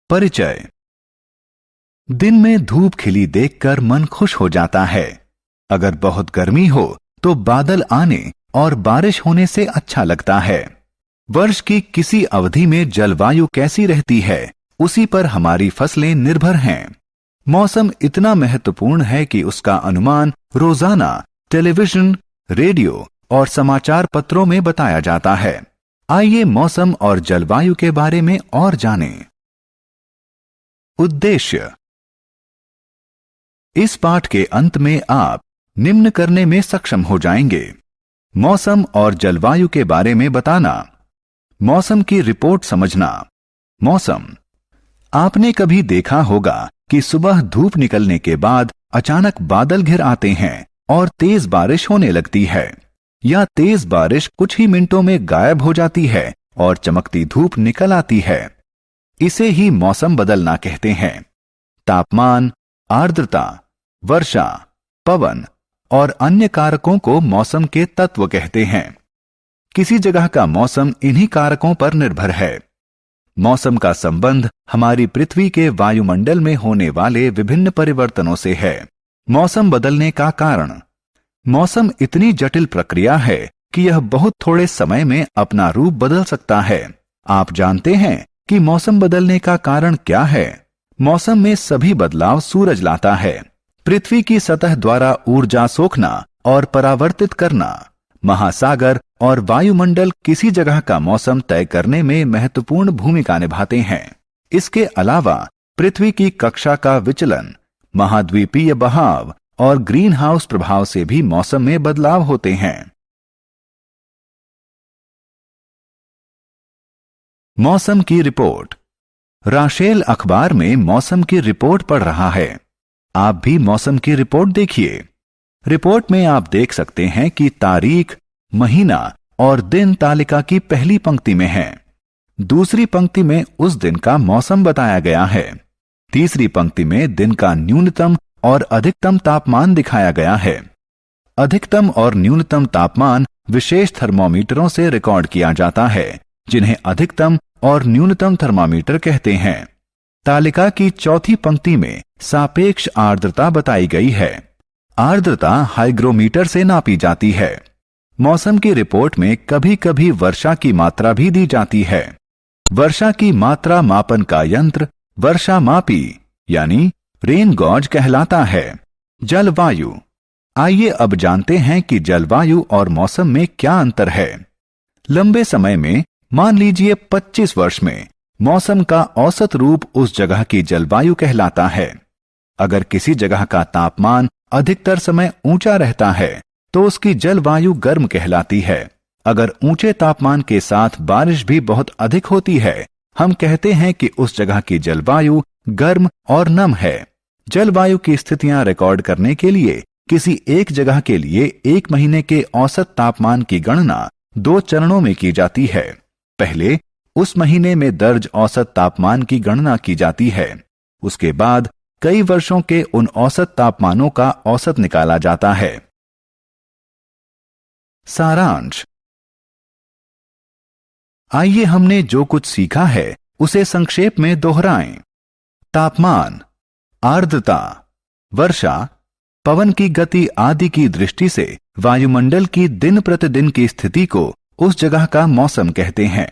परिचय। दिन में धूप खिली देखकर मन खुश हो जाता है। अगर बहुत गर्मी हो तो बादल आने और बारिश होने से अच्छा लगता है। वर्ष की किसी अवधि में जलवायु कैसी रहती है, उसी पर हमारी फसलें निर्भर हैं। मौसम इतना महत्वपूर्ण है कि उसका अनुमान रोजाना टेलीविजन, रेडियो और समाचार पत्रों में बताया जाता है। आइए मौसम और जलवायु के बारे में और जानें। उद्देश्य। इस पाठ के अंत में आप निम्न करने में सक्षम हो जाएंगे: मौसम और जलवायु के बारे में बताना, मौसम की रिपोर्ट समझना। मौसम। आपने कभी देखा होगा कि सुबह धूप निकलने के बाद अचानक बादल घिर आते हैं और तेज बारिश होने लगती है, या तेज बारिश कुछ ही मिनटों में गायब हो जाती है और चमकती धूप निकल आती है। इसे ही मौसम बदलना कहते हैं। तापमान, आर्द्रता, वर्षा, पवन और अन्य कारकों को मौसम के तत्व कहते हैं। किसी जगह का मौसम इन्हीं कारकों पर निर्भर है। मौसम का संबंध हमारी पृथ्वी के वायुमंडल में होने वाले विभिन्न परिवर्तनों से है। मौसम बदलने का कारण। मौसम इतनी जटिल प्रक्रिया है कि यह बहुत थोड़े समय में अपना रूप बदल सकता है। आप जानते हैं कि मौसम बदलने का कारण क्या है? मौसम में सभी बदलाव सूरज लाता है। पृथ्वी की सतह द्वारा ऊर्जा सोखना और परावर्तित करना। महासागर और वायुमंडल किसी जगह का मौसम तय करने में महत्वपूर्ण भूमिका निभाते हैं। इसके अलावा पृथ्वी की कक्षा का विचलन, महाद्वीपीय बहाव और ग्रीन हाउस प्रभाव से भी मौसम में बदलाव होते हैं। मौसम की रिपोर्ट। राशेल अखबार में मौसम की रिपोर्ट पढ़ रहा है। आप भी मौसम की रिपोर्ट देखिए। रिपोर्ट में आप देख सकते हैं कि तारीख, महीना और दिन तालिका की पहली पंक्ति में है। दूसरी पंक्ति में उस दिन का मौसम बताया गया है। तीसरी पंक्ति में दिन का न्यूनतम और अधिकतम तापमान दिखाया गया है। अधिकतम और न्यूनतम तापमान विशेष थर्मोमीटरों से रिकॉर्ड किया जाता है, जिन्हें अधिकतम और न्यूनतम थर्मामीटर कहते हैं। तालिका की चौथी पंक्ति में सापेक्ष आर्द्रता बताई गई है। आर्द्रता हाइग्रोमीटर से नापी जाती है। मौसम की रिपोर्ट में कभी कभी वर्षा की मात्रा भी दी जाती है। वर्षा की मात्रा मापन का यंत्र वर्षा मापी यानी रेन गॉज कहलाता है। जलवायु। आइए अब जानते हैं कि जलवायु और मौसम में क्या अंतर है। लंबे समय में, मान लीजिए 25 वर्ष में, मौसम का औसत रूप उस जगह की जलवायु कहलाता है। अगर किसी जगह का तापमान अधिकतर समय ऊंचा रहता है तो उसकी जलवायु गर्म कहलाती है। अगर ऊंचे तापमान के साथ बारिश भी बहुत अधिक होती है, हम कहते हैं कि उस जगह की जलवायु गर्म और नम है। जलवायु की स्थितियां रिकॉर्ड करने के लिए किसी एक जगह के लिए एक महीने के औसत तापमान की गणना 2 चरणों में की जाती है। पहले उस महीने में दर्ज औसत तापमान की गणना की जाती है। उसके बाद कई वर्षों के उन औसत तापमानों का औसत निकाला जाता है। सारांश। आइए हमने जो कुछ सीखा है उसे संक्षेप में दोहराएं। तापमान, आर्द्रता, वर्षा, पवन की गति आदि की दृष्टि से वायुमंडल की दिन प्रतिदिन की स्थिति को उस जगह का मौसम कहते हैं।